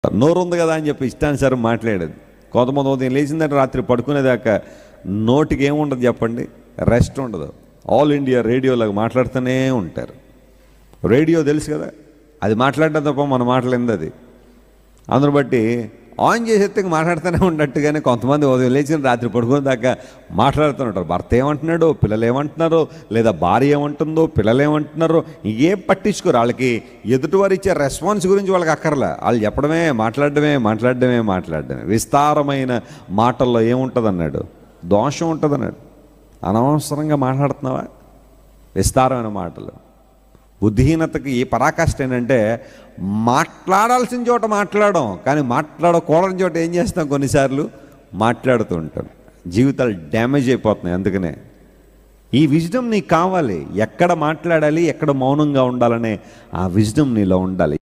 నోరు ఉంది కదా అని చెప్పి ఇష్టానుసారం మాట్లాడేది. కొంతమంది ఉదయం లేచిందంటే రాత్రి పడుకునేదాకా నోటికి ఏముండదు చెప్పండి, రెస్ట్ ఉండదు. ఆల్ ఇండియా రేడియోలాగా మాట్లాడుతూనే ఉంటారు. రేడియో తెలుసు కదా, అది మాట్లాడటం తప్ప మన మాటలేంది అది. అందును బట్టి ఆన్ చేసేస్తే మాట్లాడుతూనే ఉన్నట్టుగానే కొంతమంది ఉదయం లేచిన రాత్రి పడుకునే దాకా మాట్లాడుతుంటారు. భర్త ఏమంటున్నాడో, పిల్లలు ఏమంటున్నారో, లేదా భార్య ఏమంటుందో, పిల్లలు ఏమంటున్నారో ఇంకేం పట్టించుకోరు. వాళ్ళకి ఎదుటివారు ఇచ్చే రెస్పాన్స్ గురించి వాళ్ళకి అక్కర్లే. వాళ్ళు చెప్పడమే, మాట్లాడడమే. విస్తారమైన మాటల్లో ఏముంటుంది అన్నాడు, దోషం ఉంటుంది అన్నాడు. అనవసరంగా మాట్లాడుతున్నావా? విస్తారమైన మాటలు. బుద్ధిహీనతకి ఏ పరాకాష్ట ఏంటంటే మాట్లాడాల్సిన చోట మాట్లాడడం, కానీ మాట్లాడకూడని చోట ఏం చేస్తాం, కొన్నిసార్లు మాట్లాడుతూ ఉంటాం. జీవితాలు డ్యామేజ్ అయిపోతున్నాయి. అందుకనే ఈ విజ్డమ్ నీకు కావాలి. ఎక్కడ మాట్లాడాలి, ఎక్కడ మౌనంగా ఉండాలనే ఆ విజ్డమ్ నీలో ఉండాలి.